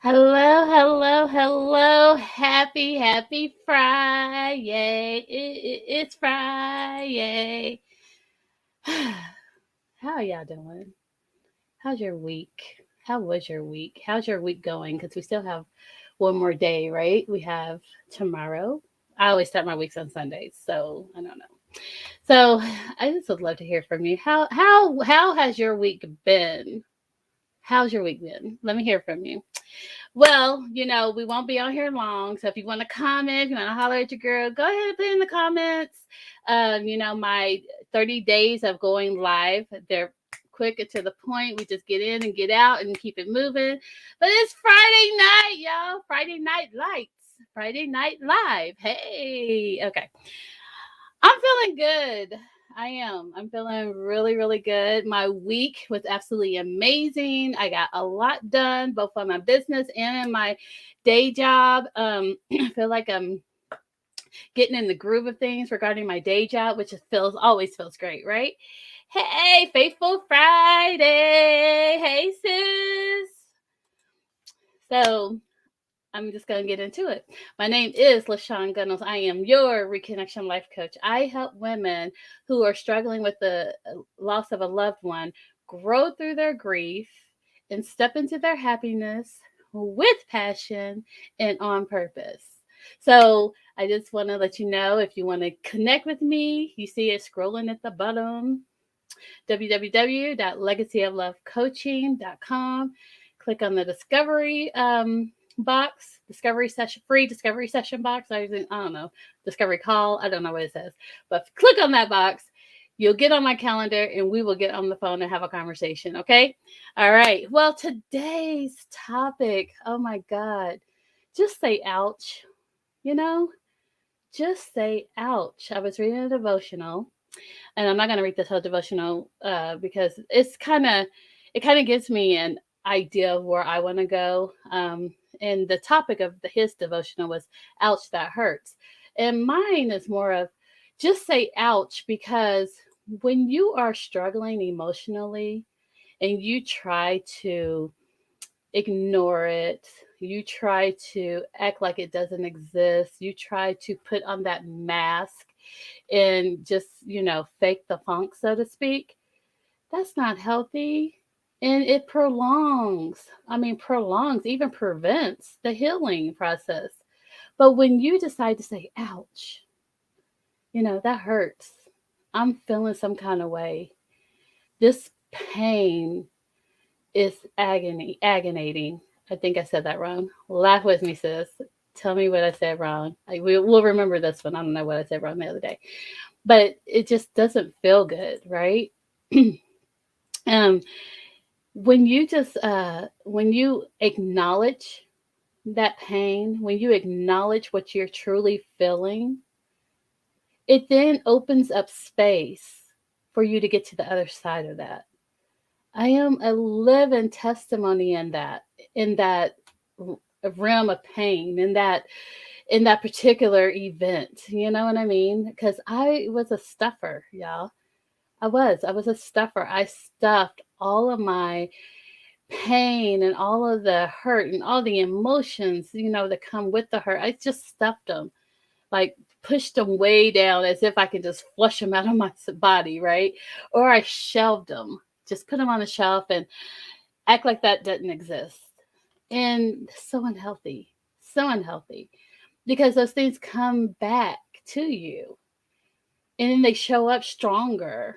Hello, hello, hello. Happy Friday. It's Friday. How are y'all doing? How's your week? How was your week? How's your week going? Because we still have one more day, right? We have tomorrow. I always start my weeks on Sundays, so I don't know. So I just would love to hear from you. How has your week been? How's your week been? Let me hear from you. Well, we won't be on here long. So if you want to comment, if you want to holler at your girl, go ahead and put in the comments. My 30 days of going live, they're quick and to the point. We just get in and get out and keep it moving. But it's Friday night, y'all. Friday night lights. Friday night live. Hey. Okay. I'm feeling good. I am. I'm feeling really, really good. My week was absolutely amazing. I got a lot done, both on my business and in my day job. I feel like I'm getting in the groove of things regarding my day job, which always feels great, right? Hey, Faithful Friday. Hey, sis. So I'm just going to get into it. My name is LaShawn Gunnels. I am your Reconnection Life Coach. I help women who are struggling with the loss of a loved one grow through their grief and step into their happiness with passion and on purpose. So I just want to let you know, if you want to connect with me, you see it scrolling at the bottom, www.legacyoflovecoaching.com. Click on the discovery box, free discovery session box. I don't know, discovery call. I don't know what it says, but click on that box. You'll get on my calendar and we will get on the phone and have a conversation. Okay. All right. Well, today's topic, oh my God, just say ouch, you know, just say ouch. I was reading a devotional, and I'm not going to read this whole devotional because it kind of gives me an idea of where I want to go. And the topic of his devotional was ouch, that hurts. And mine is more of just say ouch, because when you are struggling emotionally and you try to ignore it, you try to act like it doesn't exist, you try to put on that mask and just, fake the funk, so to speak, that's not healthy. And it prolongs, even prevents the healing process. But when you decide to say, ouch, that hurts. I'm feeling some kind of way. This pain is aggravating. I think I said that wrong. Laugh with me, sis. Tell me what I said wrong. We'll remember this one. I don't know what I said wrong the other day, but it just doesn't feel good, right? um, when you acknowledge that pain, when you acknowledge what you're truly feeling, it then opens up space for you to get to the other side of that. I am a living testimony in that realm of pain, in that particular event. You know what I mean? Because I was a stuffer, y'all. I was a stuffer. I stuffed all of my pain and all of the hurt and all the emotions, that come with the hurt. I just stuffed them, like pushed them way down as if I could just flush them out of my body, right? Or I shelved them, just put them on a shelf and act like that doesn't exist. And so unhealthy, so unhealthy, because those things come back to you and then they show up stronger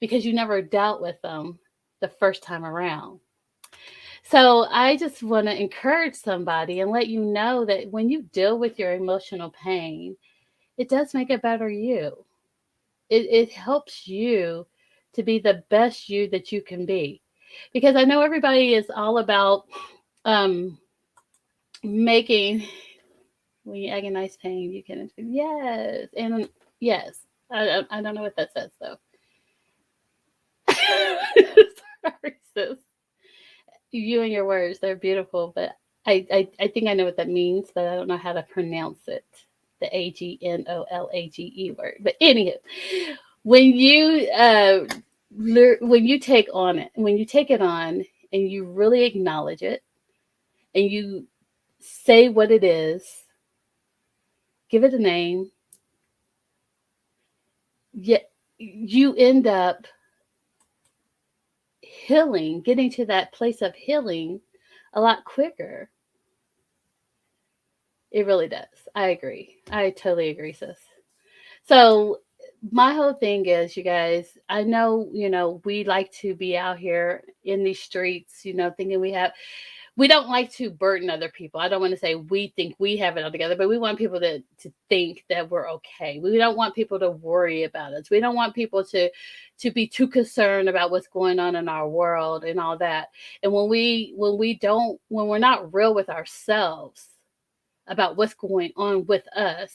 because you never dealt with them the first time around. So I just want to encourage somebody and let you know that when you deal with your emotional pain, it does make a better you. It helps you to be the best you that you can be. Because I know everybody is all about um, making, when you agonize pain, you can, yes, and yes. I don't know what that says though. Sorry, sis. You and your words, they're beautiful, but I think I know what that means, but I don't know how to pronounce it. The AGNOLAGE word. But anywho, when you when you take it on and you really acknowledge it, and you say what it is, give it a name, yet you end up healing, getting to that place of healing a lot quicker. It really does. I agree. I totally agree, sis. So my whole thing is, you guys, I know, we like to be out here in these streets, thinking we don't like to burden other people. I don't want to say we think we have it all together, but we want people to think that we're okay. We don't want people to worry about us. We don't want people to be too concerned about what's going on in our world and all that. And when we're not real with ourselves about what's going on with us,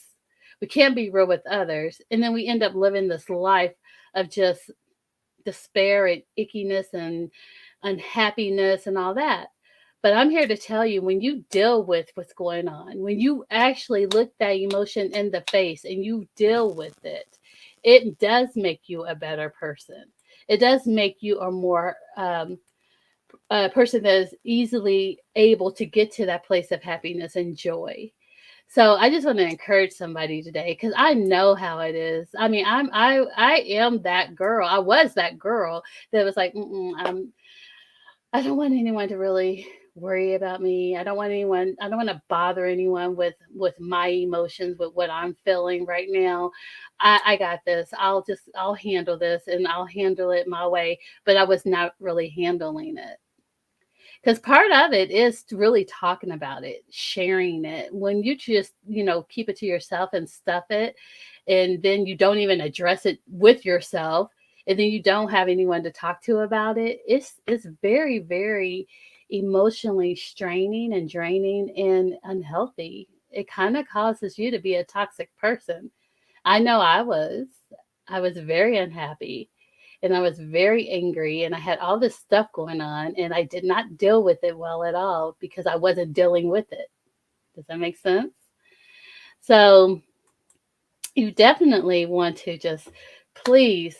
we can't be real with others. And then we end up living this life of just despair and ickiness and unhappiness and all that. But I'm here to tell you, when you deal with what's going on, when you actually look that emotion in the face and you deal with it, it does make you a better person. It does make you a more a person that is easily able to get to that place of happiness and joy. So I just want to encourage somebody today, because I know how it is. I mean, I am that girl. I was that girl that was like, I don't want anyone to really worry about me. I don't want anyone. I don't want to bother anyone with my emotions, with what I'm feeling right now. I got this. I'll handle this, and I'll handle it my way. But I was not really handling it, because part of it is really talking about it, sharing it. When you just, keep it to yourself and stuff it, and then you don't even address it with yourself, and then you don't have anyone to talk to about it, it's very, very emotionally straining and draining and unhealthy. It kind of causes you to be a toxic person. I know I was very unhappy, and I was very angry, and I had all this stuff going on, and I did not deal with it well at all because I wasn't dealing with it. Does that make sense? So you definitely want to just please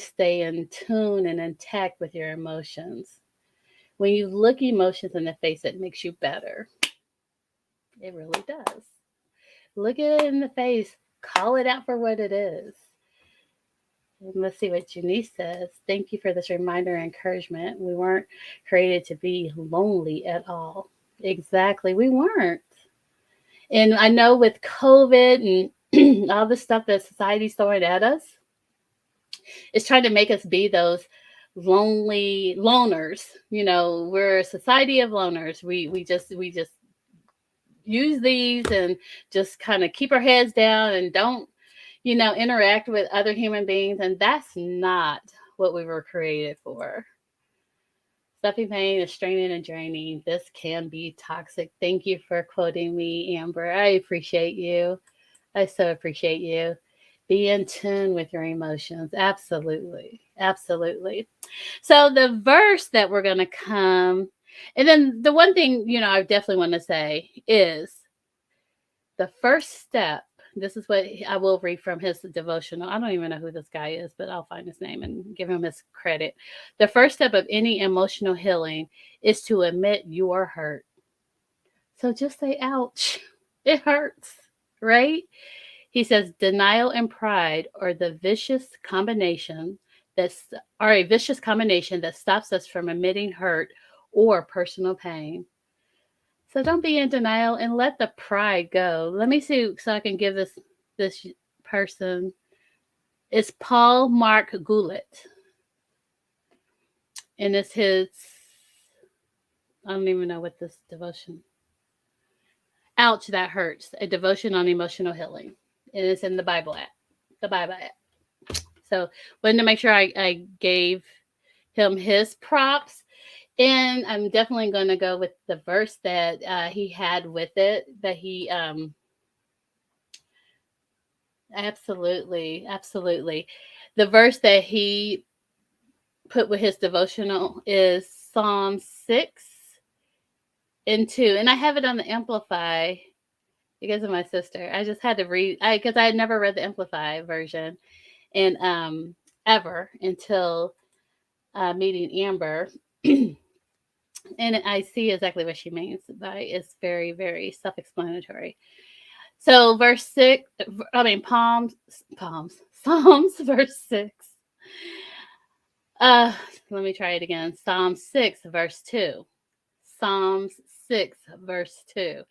stay in tune and intact with your emotions. When you look emotions in the face, it makes you better. It really does. Look at it in the face, call it out for what it is. And let's see what Janice says. Thank you for this reminder and encouragement. We weren't created to be lonely at all. Exactly, we weren't. And I know with COVID and all the stuff that society's throwing at us, it's trying to make us be those lonely loners. We're a society of loners. We just use these and just kind of keep our heads down and don't interact with other human beings. And that's not what we were created for. Stuffy pain is straining and draining. This can be toxic. Thank you for quoting me, Amber. I appreciate you. I so appreciate you. Be in tune with your emotions. Absolutely. Absolutely. So, the verse that we're going to come, and then the one thing, I definitely want to say is the first step. This is what I will read from his devotional. I don't even know who this guy is, but I'll find his name and give him his credit. The first step of any emotional healing is to admit you are hurt. So just say, ouch, it hurts, right? He says, denial and pride that's are a vicious combination that stops us from admitting hurt or personal pain. So don't be in denial and let the pride go. Let me see so I can give this person. It's Paul Mark Goulet. And it's his, I don't even know what this devotion. Ouch, that hurts. A devotion on emotional healing. And it's in the Bible app. The Bible app. So wanted to make sure I gave him his props. And I'm definitely going to go with the verse that he had with it, that he absolutely. The verse that he put with his devotional is Psalm 6 and 2. And I have it on the Amplify because of my sister. I just had to read, because I had never read the Amplify version and ever until meeting Amber. And I see exactly what she means by it's very, very self-explanatory. So verse 6, I mean Palms, Psalms verse 6. Uh Let me try it again. Psalm 6 verse 2. Psalms 6 verse 2.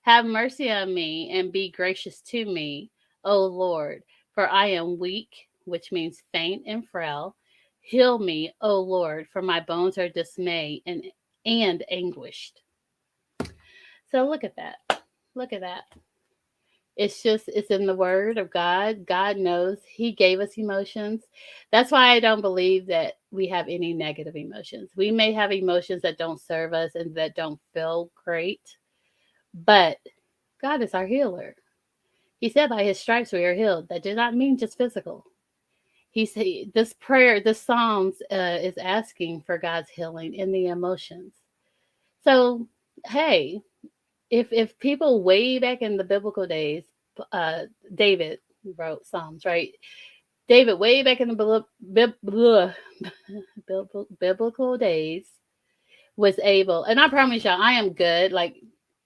Have mercy on me and be gracious to me, O Lord, for I am weak, which means faint and frail. Heal me, O Lord, for my bones are dismayed and anguished. So look at that. Look at that. It's in the word of God. God knows He gave us emotions. That's why I don't believe that we have any negative emotions. We may have emotions that don't serve us and that don't feel great, but God is our healer. He said by His stripes we are healed. That did not mean just physical. He said this prayer, this Psalms is asking for God's healing in the emotions. So, hey, if people way back in the biblical days, uh, David wrote Psalms, right? David way back in the biblical days was able, and I promise y'all, I am good. Like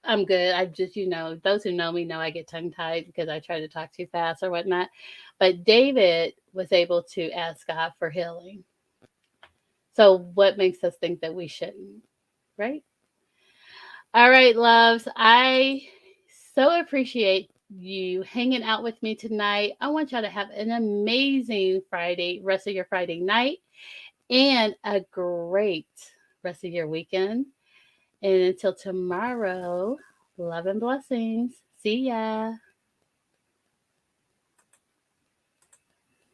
I'm good. I just, those who know me know I get tongue tied because I try to talk too fast or whatnot. But David was able to ask God for healing. So what makes us think that we shouldn't, right? All right, loves. I so appreciate you hanging out with me tonight. I want y'all to have an amazing Friday, rest of your Friday night, and a great rest of your weekend. And until tomorrow, love and blessings. See ya.